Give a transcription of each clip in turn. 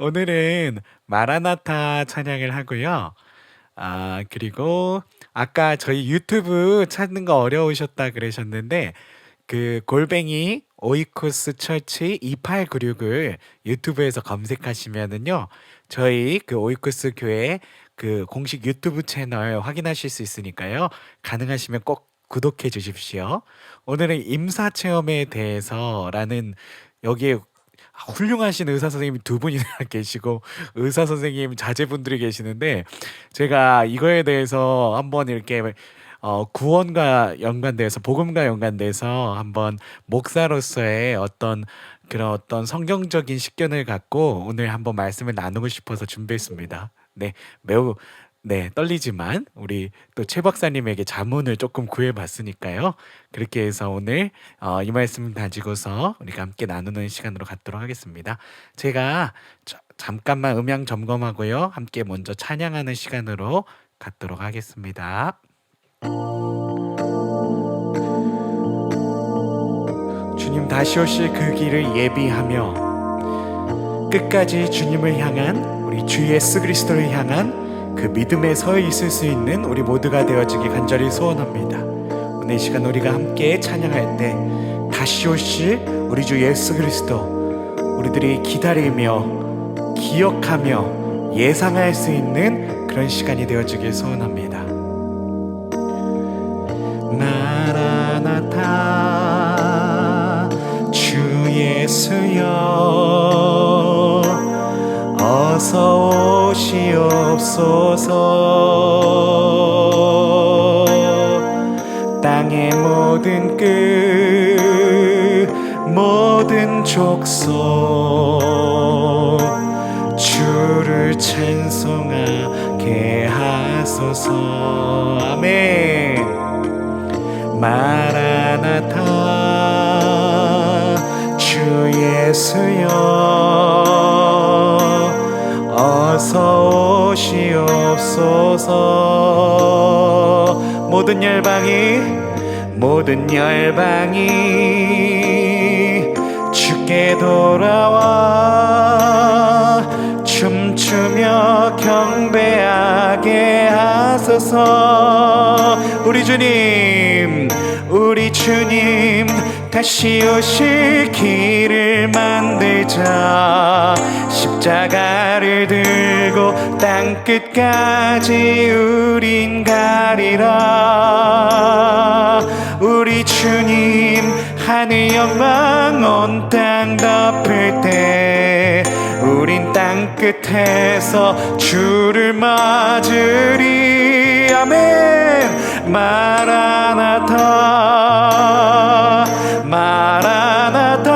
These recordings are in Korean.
오늘은 마라나타 찬양을 하고요. 그리고 아까 저희 유튜브 찾는 거 어려우셨다 그러셨는데 그 골뱅이 오이코스 처치 2896을 유튜브에서 검색하시면은요. 저희 그 오이코스 교회 그 공식 유튜브 채널 확인하실 수 있으니까요. 가능하시면 꼭 구독해 주십시오. 오늘은 임사 체험에 대해서라는 여기에 훌륭하신 의사 선생님이 두 분이나 계시고 의사 선생님 자제분들이 계시는데 제가 이거에 대해서 한번 이렇게 구원과 연관돼서 복음과 연관돼서 한번 목사로서의 어떤 성경적인 식견을 갖고 오늘 한번 말씀을 나누고 싶어서 준비했습니다. 네, 매우 떨리지만 우리 또 최 박사님에게 자문을 조금 구해봤으니까요. 그렇게 해서 오늘 이 말씀 가지고서 우리가 함께 나누는 시간으로 갖도록 하겠습니다. 제가 잠깐만 음향 점검하고요. 함께 먼저 찬양하는 시간으로 갖도록 하겠습니다. 주님 다시 오실 그 길을 예비하며 끝까지 주님을 향한 우리 주 예수 그리스도를 향한 그 믿음에 서 있을 수 있는 우리 모두가 되어지기 간절히 소원합니다. 오늘 이 시간 우리가 함께 찬양할 때 다시 오실 우리 주 예수 그리스도 우리들이 기다리며 기억하며 예상할 수 있는 그런 시간이 되어지길 소원합니다. 마라나타 주 예수여 어서 오시옵소서. 땅의 모든 끝 모든 족속 주를 찬송하게 하소서. 아멘. 마라나타 주 예수여 어서 오시옵소서. 모든 열방이 주께 돌아와 춤추며 경배하게 하소서. 우리 주님 다시 오실 길을 만들자. 십자가를 들고 땅끝까지 우린 가리라. 우리 주님 하늘 영광 온 땅 덮을 때 우린 땅끝에서 주를 맞으리. 아멘. 마라나타 마라나타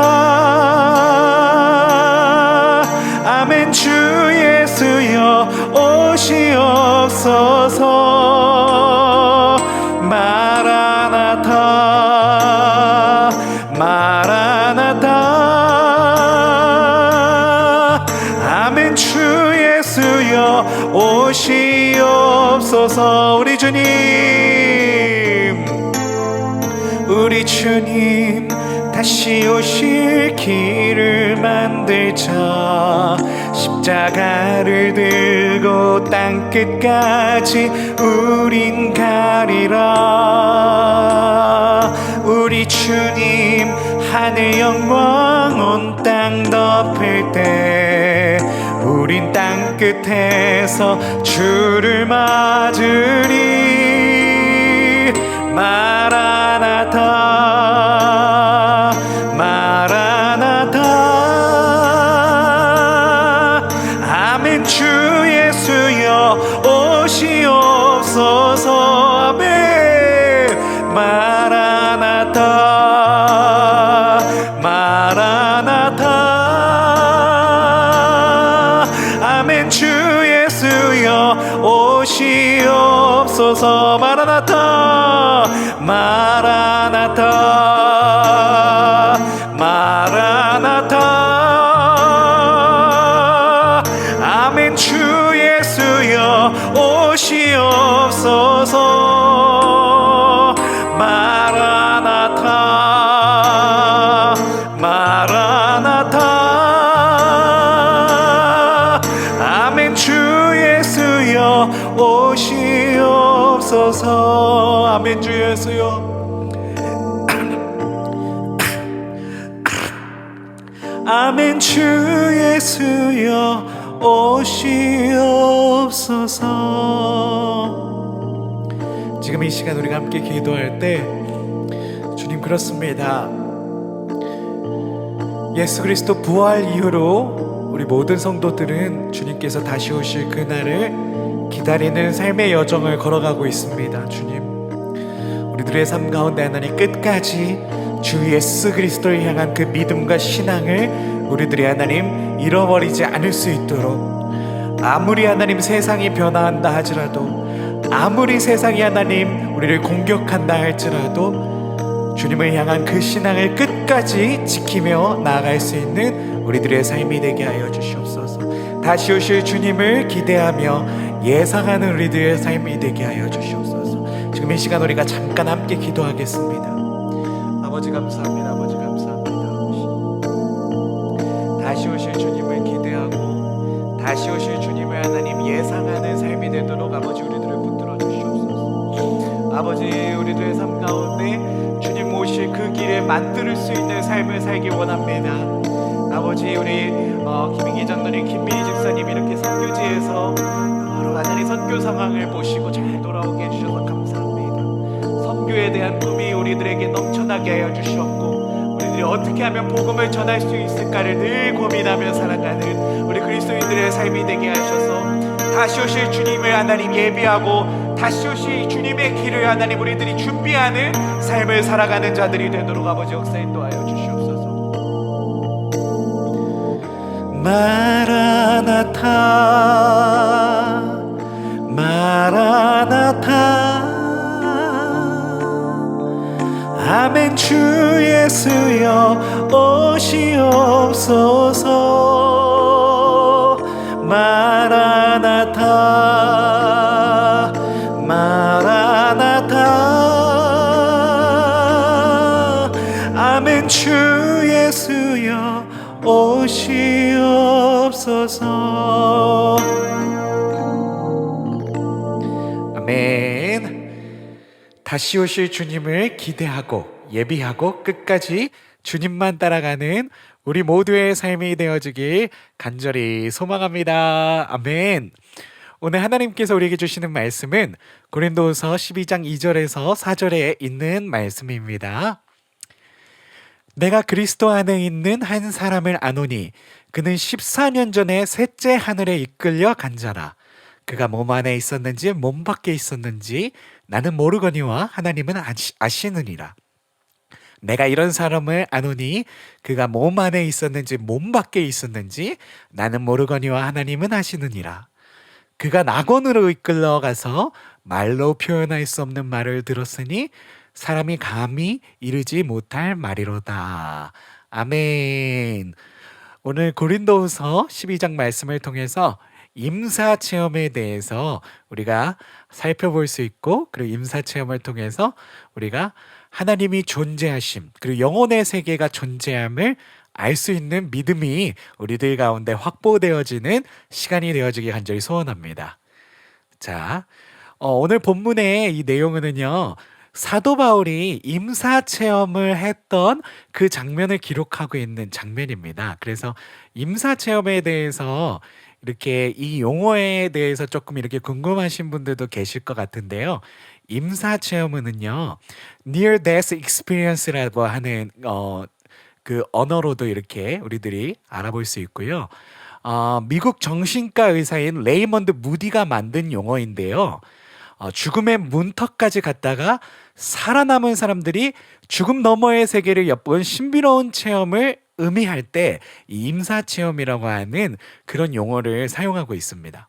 아멘. 주 예수여 오시옵소서. 마라나타 마라나타 아멘. 주 예수여 오시옵소서. 우리 주님 다시 오실 길을 만들자. 십자가를 들고 땅끝까지 우린 가리라. 우리 주님 하늘 영광 온 땅 덮을 때 우린 땅끝에서 주를 맞으리. 마라나타 마라나타 아멘. 주 예수여 오시옵소서. 아멘. 마라나타 마라나타 아멘. 주 예수여 오시옵소서. 마라나타 마라나타 마라나타 아멘. 주 예수여 오시옵소서. 마라나타 마라나타 아멘. 주 예수여. 아멘. 주 예수여 오시옵소서. 지금 이 시간 우리가 함께 기도할 때 주님 그렇습니다. 예수 그리스도 부활 이후로 우리 모든 성도들은 주님께서 다시 오실 그날을 기다리는 삶의 여정을 걸어가고 있습니다. 주님, 우리들의 삶 가운데 하나님 끝까지 주 예수 그리스도를 향한 그 믿음과 신앙을 우리들이 하나님 잃어버리지 않을 수 있도록, 아무리 하나님 세상이 변화한다 하지라도, 아무리 세상이 하나님 우리를 공격한다 할지라도 주님을 향한 그 신앙을 끝까지 지키며 나아갈 수 있는 우리들의 삶이 되게 하여 주시옵소서. 다시 오실 주님을 기대하며 예상하는 우리들의 삶이 되게 하여 주시옵소서. 지금 이 시간 우리가 잠깐 함께 기도하겠습니다. 아버지 감사합니다. 아버지 감사합니다. 다시 오실 주님을 기대하고 다시 오실 주님을 하나님 예상하는 삶이 되도록 아버지 우리들을 붙들어 주시옵소서. 아버지 우리들의 삶 가운데 주님 오실 그 길에 만들 수 있는 삶을 살기 원합니다. 아버지 우리 김인기 장로님, 김민희 집사님 이렇게 선교지에서 여러 하나님 선교 상황을 보시고 잘 돌아오게 해주셔서 감사합니다. 선교에 대한 꿈이 우리들에게 넘쳐나게 하여 주시옵고 우리들이 어떻게 하면 복음을 전할 수 있을까를 늘 고민하며 살아가는 우리 그리스도인들의 삶이 되게 하셔서 다시 오실 주님을 하나님 예비하고 다시 오실 주님의 길을 하나님 우리들이 준비하는 삶을 살아가는 자들이 되도록 아버지 역사 인도하여 주시옵소서. 마라나타 마라나타 아멘. 주 예수여 오시옵소서. 마라나타 마라나타 아멘. 주 예수여 오시옵소서. 아멘. 다시 오실 주님을 기대하고 예비하고 끝까지 주님만 따라가는 우리 모두의 삶이 되어지길 간절히 소망합니다. 아멘. 오늘 하나님께서 우리에게 주시는 말씀은 고린도후서 12장 2절에서 4절에 있는 말씀입니다. 내가 그리스도 안에 있는 한 사람을 아노니 그는 14년 전에 셋째 하늘에 이끌려 간 자라. 그가 몸 안에 있었는지 몸 밖에 있었는지 나는 모르거니와 하나님은 아시느니라. 내가 이런 사람을 아노니 그가 몸 안에 있었는지 몸 밖에 있었는지 나는 모르거니와 하나님은 아시느니라. 그가 낙원으로 이끌러 가서 말로 표현할 수 없는 말을 들었으니 사람이 감히 이르지 못할 말이로다. 아멘. 오늘 고린도후서 12장 말씀을 통해서 임사체험에 대해서 우리가 살펴볼 수 있고, 그리고 임사체험을 통해서 우리가 하나님이 존재하심, 그리고 영혼의 세계가 존재함을 알 수 있는 믿음이 우리들 가운데 확보되어지는 시간이 되어지길 간절히 소원합니다. 자, 오늘 본문의 이 내용은요, 사도 바울이 임사체험을 했던 그 장면을 기록하고 있는 장면입니다. 그래서 임사체험에 대해서 이렇게 이 용어에 대해서 조금 이렇게 궁금하신 분들도 계실 것 같은데요. 임사체험은요, Near Death Experience라고 하는 그 언어로도 이렇게 우리들이 알아볼 수 있고요. 미국 정신과 의사인 레이먼드 무디가 만든 용어인데요. 죽음의 문턱까지 갔다가 살아남은 사람들이 죽음 너머의 세계를 엿본 신비로운 체험을 의미할 때 이 임사체험이라고 하는 그런 용어를 사용하고 있습니다.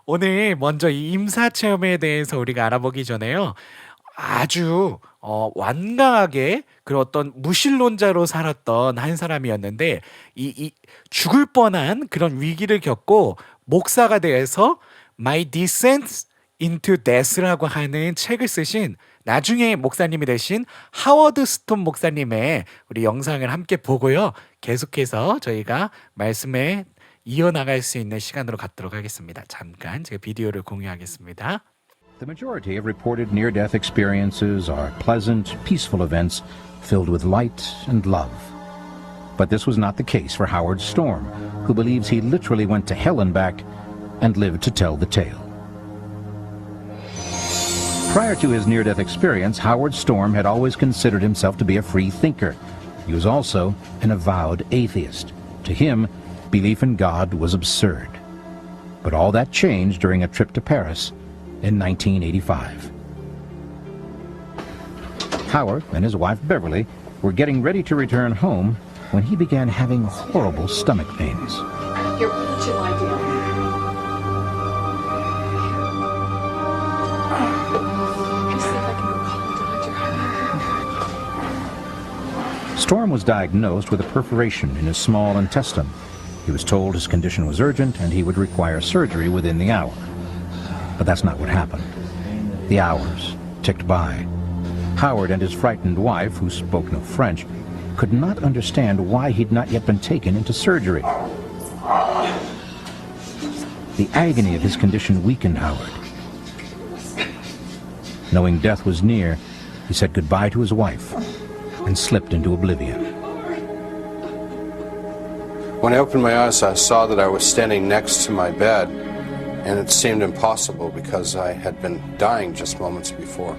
오늘 먼저 이 임사체험에 대해서 우리가 알아보기 전에요. 아주 완강하게 그 어떤 무신론자로 살았던 한 사람이었는데 이 죽을 뻔한 그런 위기를 겪고 목사가 되어서 My Descent into Death라고 하는 책을 쓰신 나중에 목사님이 되신 하워드 스톤 목사님의 우리 영상을 함께 보고요. 계속해서 저희가 말씀에 이어나갈 수 있는 시간으로 갖도록 하겠습니다. 잠깐 제가 비디오를 공유하겠습니다. The majority of reported near-death experiences are pleasant, peaceful events filled with light and love. But this was not the case for Howard Storm, who believes he literally went to hell and back and lived to tell the tale. Prior to his near-death experience, Howard Storm had always considered himself to be a free thinker. He was also an avowed atheist. To him, belief in God was absurd. But all that changed during a trip to Paris in 1985. Howard and his wife Beverly were getting ready to return home when he began having horrible stomach pains. Here, why don't you lie down? Let me see if I can go call the doctor. Storm was diagnosed with a perforation in his small intestine. He was told his condition was urgent and he would require surgery within the hour. But that's not what happened. The hours ticked by. Howard and his frightened wife, who spoke no French, could not understand why he'd not yet been taken into surgery. The agony of his condition weakened Howard. Knowing death was near, he said goodbye to his wife and slipped into oblivion. When I opened my eyes, I saw that I was standing next to my bed, and it seemed impossible because I had been dying just moments before.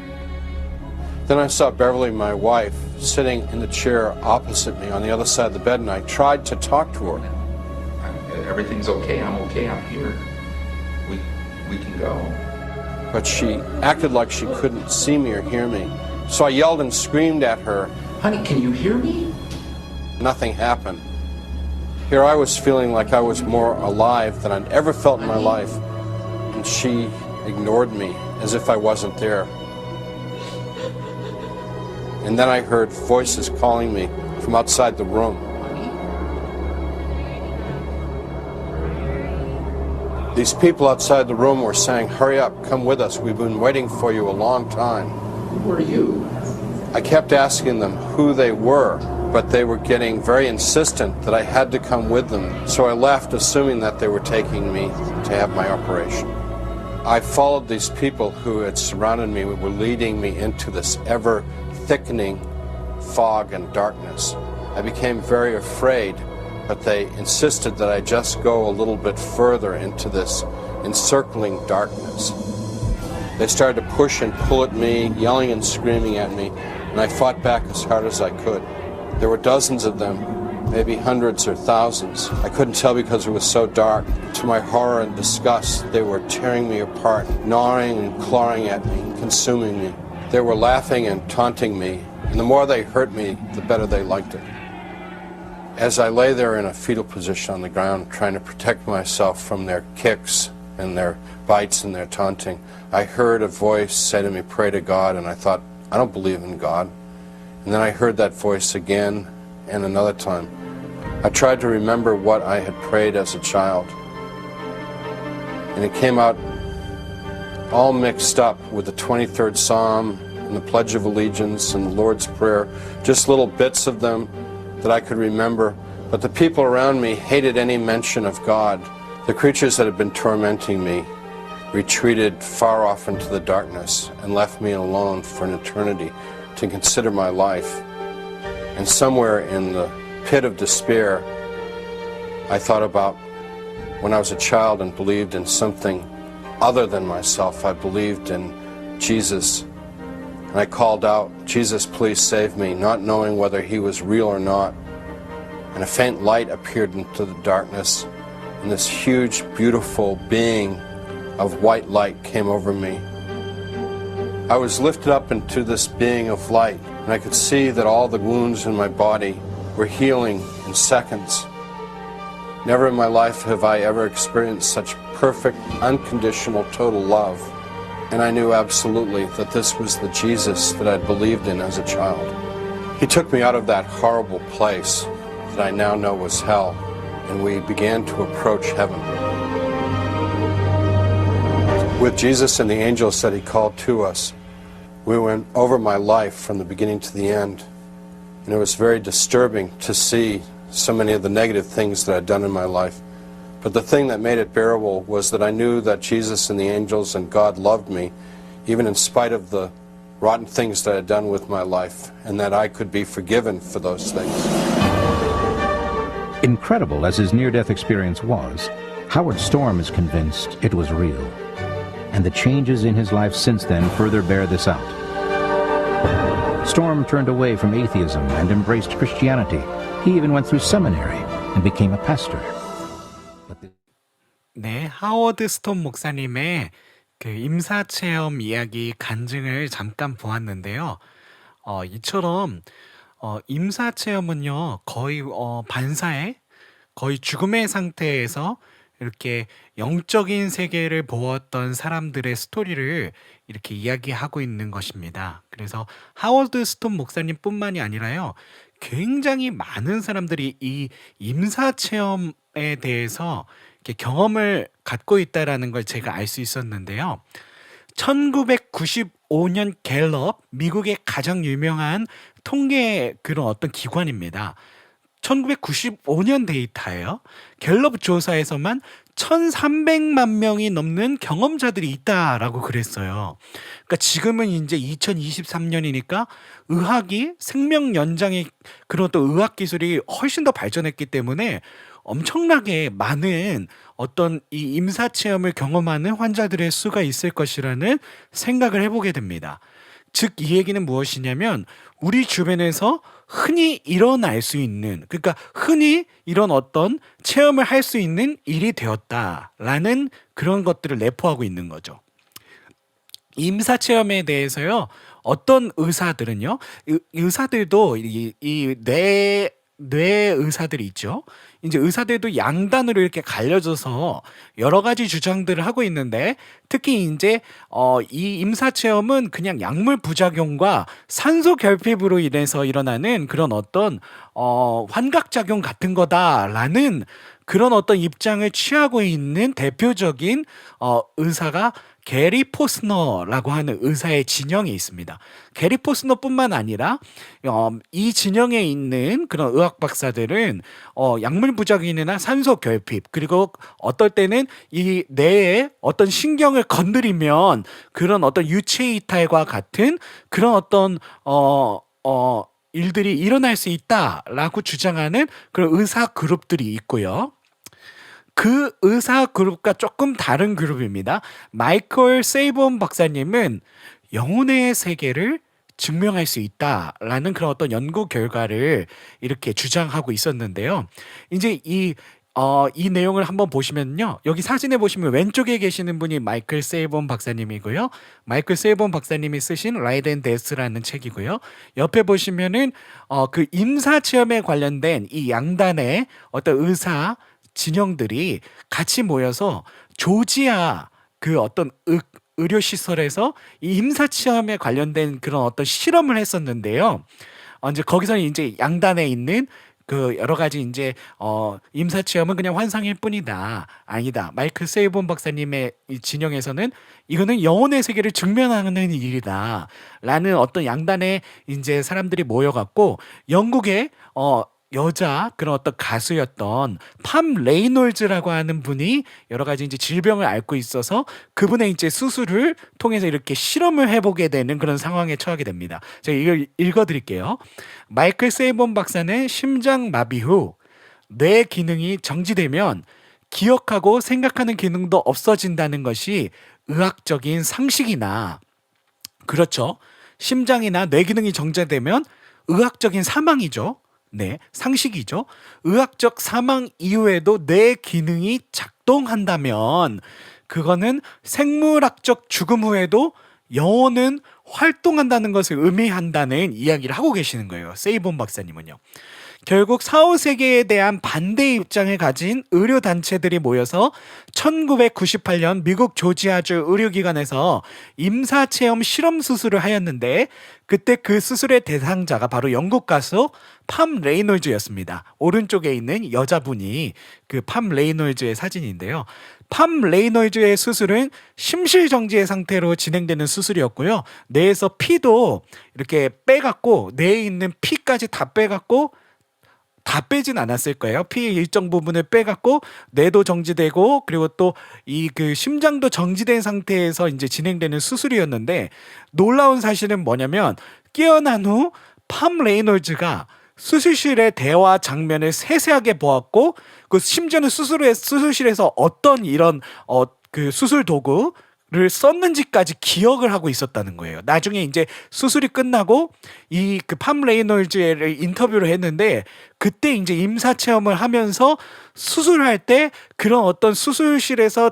Then I saw Beverly, my wife, sitting in the chair opposite me on the other side of the bed, and I tried to talk to her. Everything's okay, I'm here. We can go. But she acted like she couldn't see me or hear me. So I yelled and screamed at her. Honey, can you hear me? Nothing happened. Here I was feeling like I was more alive than I'd ever felt in my life, and she ignored me as if I wasn't there. And then I heard voices calling me from outside the room. These people outside the room were saying, "Hurry up, come with us. We've been waiting for you a long time." Who are you? I kept asking them who they were, but they were getting very insistent that I had to come with them. So I left, assuming that they were taking me to have my operation. I followed these people who had surrounded me, who were leading me into this ever-thickening fog and darkness. I became very afraid, but they insisted that I just go a little bit further into this encircling darkness. They started to push and pull at me, yelling and screaming at me, and I fought back as hard as I could. There were dozens of them, maybe hundreds or thousands. I couldn't tell because it was so dark. To my horror and disgust, they were tearing me apart, gnawing and clawing at me, consuming me. They were laughing and taunting me, and the more they hurt me, the better they liked it. As I lay there in a fetal position on the ground, trying to protect myself from their kicks and their bites and their taunting, I heard a voice say to me, "Pray to God," and I thought, I don't believe in God. And then I heard that voice again and another time. I tried to remember what I had prayed as a child, and it came out all mixed up with the 23rd Psalm and the Pledge of Allegiance and the Lord's Prayer, just little bits of them that I could remember. But the people around me hated any mention of God. The creatures that had been tormenting me retreated far off into the darkness and left me alone for an eternity to consider my life. And somewhere in the pit of despair, I thought about when I was a child and believed in something other than myself. I believed in Jesus. And I called out, "Jesus, please save me," not knowing whether he was real or not. And a faint light appeared into the darkness, and this huge, beautiful being of white light came over me. I was lifted up into this being of light, and I could see that all the wounds in my body were healing in seconds. Never in my life have I ever experienced such perfect, unconditional, total love. And I knew absolutely that this was the Jesus that I'd believed in as a child. He took me out of that horrible place that I now know was hell, and we began to approach heaven. With Jesus and the angels that he called to us, we went over my life from the beginning to the end. And it was very disturbing to see so many of the negative things that I'd done in my life. But the thing that made it bearable was that I knew that Jesus and the angels and God loved me, even in spite of the rotten things that I had done with my life, and that I could be forgiven for those things. Incredible as his near-death experience was, Howard Storm is convinced it was real. And the changes in his life since then further bear this out. Storm turned away from atheism and embraced Christianity. He even went through seminary and became a pastor. 네, 하워드 스톤 목사님의 그 임사체험 이야기 간증을 잠깐 보았는데요. 이처럼 임사체험은요, 거의 반사의 거의 죽음의 상태에서 이렇게 영적인 세계를 보았던 사람들의 스토리를 이렇게 이야기하고 있는 것입니다. 그래서 하워드 스톤 목사님뿐만이 아니라요, 굉장히 많은 사람들이 이 임사체험에 대해서 이렇게 경험을 갖고 있다라는 걸 제가 알 수 있었는데요. 1995년 갤럽, 미국의 가장 유명한 통계 그런 어떤 기관입니다. 1995년 데이터예요. 갤럽 조사에서만 1,300만 명이 넘는 경험자들이 있다라고 그랬어요. 그러니까 지금은 이제 2023년이니까 의학이 생명 연장의 그런 또 의학 기술이 훨씬 더 발전했기 때문에 엄청나게 많은 어떤 이 임사 체험을 경험하는 환자들의 수가 있을 것이라는 생각을 해보게 됩니다. 즉, 이 얘기는 무엇이냐면 우리 주변에서 흔히 일어날 수 있는, 그러니까 흔히 이런 어떤 체험을 할 수 있는 일이 되었다라는 그런 것들을 내포하고 있는 거죠. 임사 체험에 대해서요, 어떤 의사들은요, 의사들도 뇌 의사들이 있죠. 이제 의사들도 양단으로 이렇게 갈려져서 여러 가지 주장들을 하고 있는데, 특히 이제 이 임사 체험은 그냥 약물 부작용과 산소 결핍으로 인해서 일어나는 그런 어떤 환각 작용 같은 거다라는 그런 어떤 입장을 취하고 있는 대표적인 의사가 게리 포스너라고 하는 의사의 진영이 있습니다. 게리 포스너뿐만 아니라 이 진영에 있는 그런 의학 박사들은 약물 부작용이나 산소 결핍, 그리고 어떨 때는 이 뇌에 어떤 신경을 건드리면 그런 어떤 유체 이탈과 같은 그런 어떤 일들이 일어날 수 있다라고 주장하는 그런 의사 그룹들이 있고요. 그 의사 그룹과 조금 다른 그룹입니다. 마이클 세이본 박사님은 영혼의 세계를 증명할 수 있다라는 그런 어떤 연구 결과를 이렇게 주장하고 있었는데요. 이제 이 내용을 한번 보시면요. 여기 사진에 보시면 왼쪽에 계시는 분이 마이클 세이본 박사님이고요. 마이클 세이본 박사님이 쓰신 라이드 앤 데스라는 책이고요. 옆에 보시면은 그 임사 체험에 관련된 이 양단의 어떤 의사 진영들이 같이 모여서 조지아 그 어떤 의료시설에서 이 임사체험에 관련된 그런 어떤 실험을 했었는데요. 이제 거기서는 이제 양단에 있는 그 여러 가지 이제 임사체험은 그냥 환상일 뿐이다. 아니다. 마이클 세이본 박사님의 이 진영에서는 이거는 영혼의 세계를 증명하는 일이다. 라는 어떤 양단의 이제 사람들이 모여갖고 영국의 여자 그런 어떤 가수였던 팜 레이놀즈라고 하는 분이 여러 가지 이제 질병을 앓고 있어서 그분의 이제 수술을 통해서 이렇게 실험을 해보게 되는 그런 상황에 처하게 됩니다. 제가 이걸 읽어드릴게요. 마이클 세이본 박사는 심장 마비 후 뇌 기능이 정지되면 기억하고 생각하는 기능도 없어진다는 것이 의학적인 상식이나, 그렇죠, 심장이나 뇌 기능이 정지되면 의학적인 사망이죠. 네, 상식이죠. 의학적 사망 이후에도 뇌 기능이 작동한다면 그거는 생물학적 죽음 후에도 영혼은 활동한다는 것을 의미한다는 이야기를 하고 계시는 거예요. 세이본 박사님은요. 결국 사후세계에 대한 반대 입장을 가진 의료단체들이 모여서 1998년 미국 조지아주 의료기관에서 임사체험 실험 수술을 하였는데, 그때 그 수술의 대상자가 바로 영국 가수 팜 레이놀즈였습니다. 오른쪽에 있는 여자분이 그 팜 레이놀즈의 사진인데요. 팜 레이놀즈의 수술은 심실정지의 상태로 진행되는 수술이었고요. 뇌에서 피도 이렇게 빼갖고, 뇌에 있는 피까지 다 빼갖고 다 빼진 않았을 거예요. 피의 일정 부분을 빼갖고 뇌도 정지되고 그리고 또 이 그 심장도 정지된 상태에서 이제 진행되는 수술이었는데 놀라운 사실은 뭐냐면 깨어난 후 팜 레이놀즈가 수술실의 대화 장면을 세세하게 보았고 그 심지어는 수술실에서 어떤 이런 그 수술 도구를 썼는지까지 기억을 하고 있었다는 거예요. 나중에 이제 수술이 끝나고 이 그 팜 레이놀즈를 인터뷰를 했는데 그때 이제 임사 체험을 하면서 수술할 때 그런 어떤 수술실에서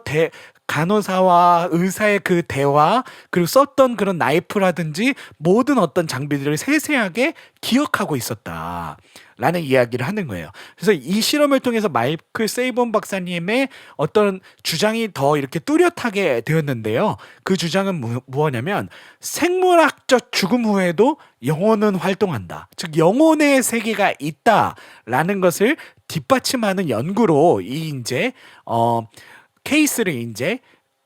간호사와 의사의 그 대화 그리고 썼던 그런 나이프라든지 모든 어떤 장비들을 세세하게 기억하고 있었다. 라는 이야기를 하는 거예요. 그래서 이 실험을 통해서 마이클 세이본 박사님의 어떤 주장이 더 이렇게 뚜렷하게 되었는데요. 그 주장은 무엇냐면 생물학적 죽음 후에도 영혼은 활동한다. 즉 영혼의 세계가 있다라는 것을 뒷받침하는 연구로 이 이제 케이스를 이제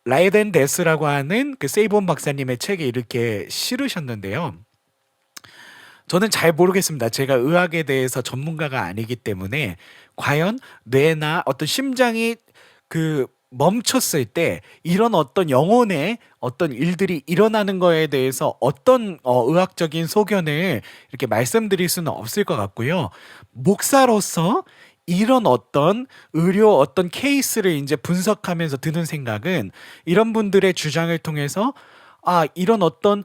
라이드 앤 데스라고 하는 그 세이본 박사님의 책에 이렇게 실으셨는데요. 저는 잘 모르겠습니다. 제가 의학에 대해서 전문가가 아니기 때문에 과연 뇌나 어떤 심장이 그 멈췄을 때 이런 어떤 영혼의 어떤 일들이 일어나는 거에 대해서 어떤 의학적인 소견을 이렇게 말씀드릴 수는 없을 것 같고요. 목사로서 이런 어떤 의료 어떤 케이스를 이제 분석하면서 드는 생각은 이런 분들의 주장을 통해서 이런 어떤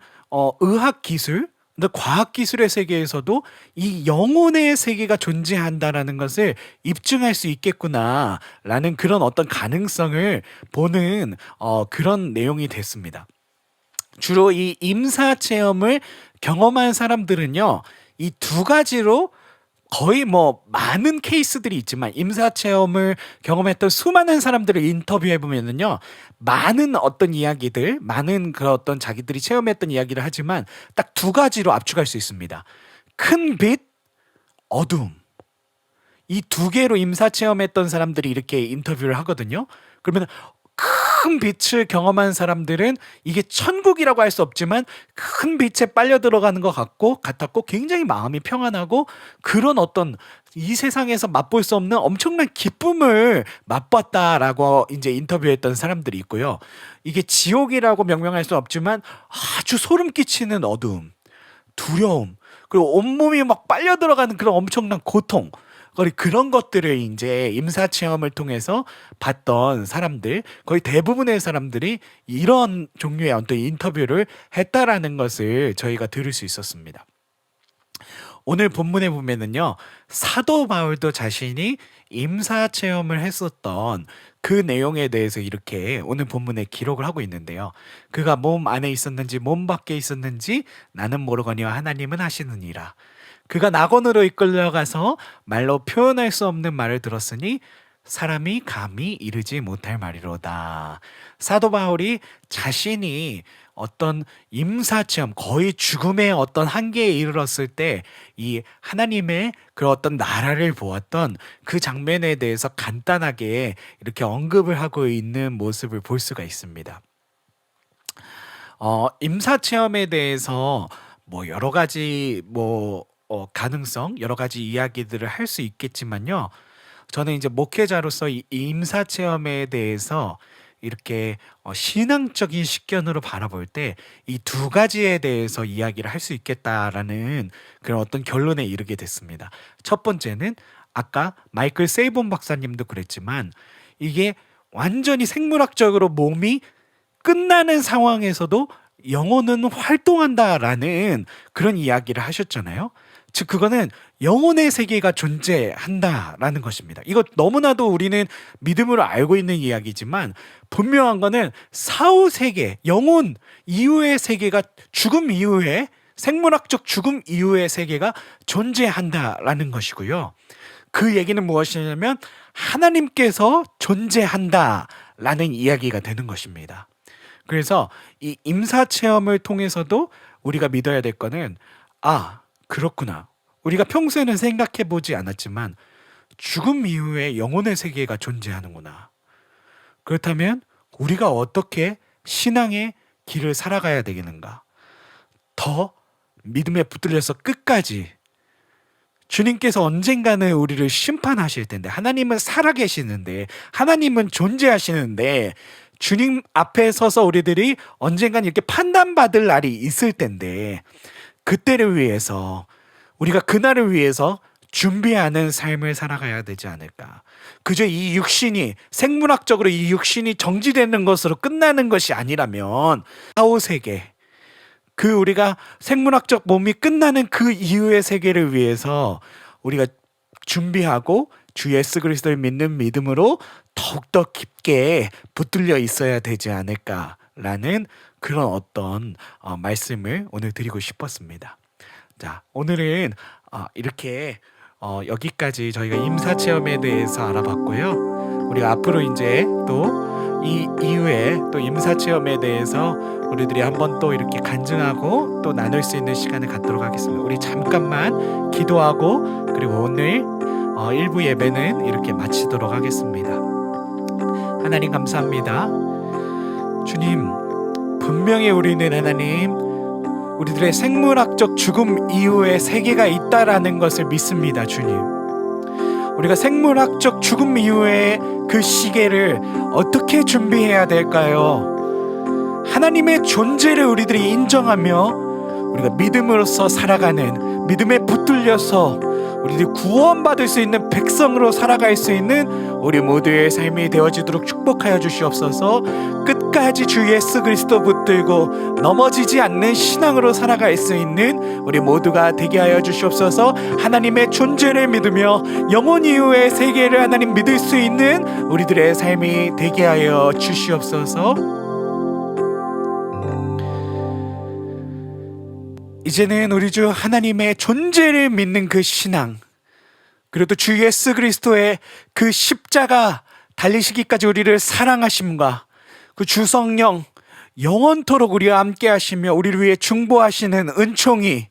의학 기술 근데 과학 기술의 세계에서도 이 영혼의 세계가 존재한다라는 것을 입증할 수 있겠구나라는 그런 어떤 가능성을 보는 그런 내용이 됐습니다. 주로 이 임사 체험을 경험한 사람들은요, 이 두 가지로 거의 뭐 많은 케이스들이 있지만 임사 체험을 경험했던 수많은 사람들을 인터뷰해 보면은요 많은 어떤 이야기들 많은 그 어떤 자기들이 체험했던 이야기를 하지만 딱 두 가지로 압축할 수 있습니다. 큰 빛, 어둠. 이 두 개로 임사 체험했던 사람들이 이렇게 인터뷰를 하거든요. 그러면 큰 빛을 경험한 사람들은 이게 천국이라고 할 수 없지만 큰 빛에 빨려 들어가는 것 같았고 굉장히 마음이 평안하고 그런 어떤 이 세상에서 맛볼 수 없는 엄청난 기쁨을 맛봤다라고 이제 인터뷰했던 사람들이 있고요. 이게 지옥이라고 명명할 수 없지만 아주 소름 끼치는 어두움, 두려움, 그리고 온몸이 막 빨려 들어가는 그런 엄청난 고통, 그런 것들을 이제 임사 체험을 통해서 봤던 사람들, 거의 대부분의 사람들이 이런 종류의 어떤 인터뷰를 했다라는 것을 저희가 들을 수 있었습니다. 오늘 본문에 보면은요, 사도 바울도 자신이 임사 체험을 했었던 그 내용에 대해서 이렇게 오늘 본문에 기록을 하고 있는데요. 그가 몸 안에 있었는지 몸 밖에 있었는지 나는 모르거니와 하나님은 하시느니라. 그가 낙원으로 이끌려가서 말로 표현할 수 없는 말을 들었으니 사람이 감히 이르지 못할 말이로다. 사도 바울이 자신이 어떤 임사체험, 거의 죽음의 어떤 한계에 이르렀을 때 이 하나님의 그 어떤 나라를 보았던 그 장면에 대해서 간단하게 이렇게 언급을 하고 있는 모습을 볼 수가 있습니다. 임사체험에 대해서 뭐 여러 가지 가능성, 여러 가지 이야기들을 할 수 있겠지만요. 저는 이제 목회자로서 이 임사 체험에 대해서 이렇게 신앙적인 식견으로 바라볼 때 이 두 가지에 대해서 이야기를 할 수 있겠다라는 그런 어떤 결론에 이르게 됐습니다. 첫 번째는 아까 마이클 세이본 박사님도 그랬지만 이게 완전히 생물학적으로 몸이 끝나는 상황에서도 영혼은 활동한다라는 그런 이야기를 하셨잖아요. 즉 그거는 영혼의 세계가 존재한다라는 것입니다. 이거 너무나도 우리는 믿음으로 알고 있는 이야기지만 분명한 거는 사후 세계, 영혼 이후의 세계가 죽음 이후에 생물학적 죽음 이후의 세계가 존재한다라는 것이고요. 그 얘기는 무엇이냐면 하나님께서 존재한다라는 이야기가 되는 것입니다. 그래서 이 임사 체험을 통해서도 우리가 믿어야 될 거는 그렇구나. 우리가 평소에는 생각해 보지 않았지만 죽음 이후에 영혼의 세계가 존재하는구나. 그렇다면 우리가 어떻게 신앙의 길을 살아가야 되겠는가? 더 믿음에 붙들려서 끝까지 주님께서 언젠가는 우리를 심판하실 텐데, 하나님은 살아계시는데, 하나님은 존재하시는데, 주님 앞에 서서 우리들이 언젠간 이렇게 판단받을 날이 있을 텐데, 그때를 위해서, 우리가 그날을 위해서 준비하는 삶을 살아가야 되지 않을까. 그저 이 육신이, 생물학적으로 이 육신이 정지되는 것으로 끝나는 것이 아니라면 사후세계, 그 우리가 생물학적 몸이 끝나는 그 이후의 세계를 위해서 우리가 준비하고 주 예수 그리스도를 믿는 믿음으로 더욱더 깊게 붙들려 있어야 되지 않을까라는 그런 어떤 말씀을 오늘 드리고 싶었습니다. 자, 오늘은 이렇게 여기까지 저희가 임사체험에 대해서 알아봤고요. 우리가 앞으로 이제 또 이 이후에 또 임사체험에 대해서 우리들이 한번 또 이렇게 간증하고 또 나눌 수 있는 시간을 갖도록 하겠습니다. 우리 잠깐만 기도하고 그리고 오늘 1부 예배는 이렇게 마치도록 하겠습니다. 하나님 감사합니다. 주님, 분명히 우리는 하나님 우리들의 생물학적 죽음 이후의 세계가 있다라는 것을 믿습니다. 주님, 우리가 생물학적 죽음 이후의 그 시계를 어떻게 준비해야 될까요? 하나님의 존재를 우리들이 인정하며 우리가 믿음으로써 살아가는, 믿음에 붙들려서 우리들이 구원받을 수 있는 백성으로 살아갈 수 있는 우리 모두의 삶이 되어지도록 축복하여 주시옵소서. 끝까지 주 예수 그리스도 붙들고 넘어지지 않는 신앙으로 살아갈 수 있는 우리 모두가 되게 하여 주시옵소서. 하나님의 존재를 믿으며 영원 이후의 세계를 하나님 믿을 수 있는 우리들의 삶이 되게 하여 주시옵소서. 이제는 우리 주 하나님의 존재를 믿는 그 신앙, 그리고 또 주 예수 그리스도의 그 십자가 달리시기까지 우리를 사랑하심과 그 주 성령 영원토록 우리와 함께 하시며 우리를 위해 중보하시는 은총이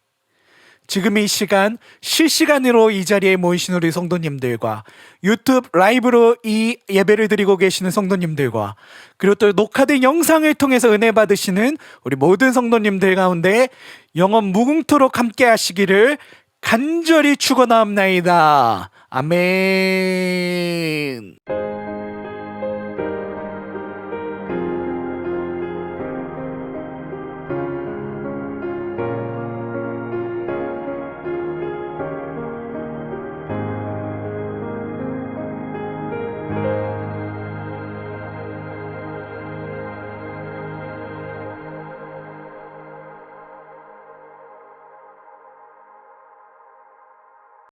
지금 이 시간 실시간으로 이 자리에 모이신 우리 성도님들과 유튜브 라이브로 이 예배를 드리고 계시는 성도님들과 그리고 또 녹화된 영상을 통해서 은혜 받으시는 우리 모든 성도님들 가운데 영원 무궁토록 함께 하시기를 간절히 축원하옵나이다. 아멘.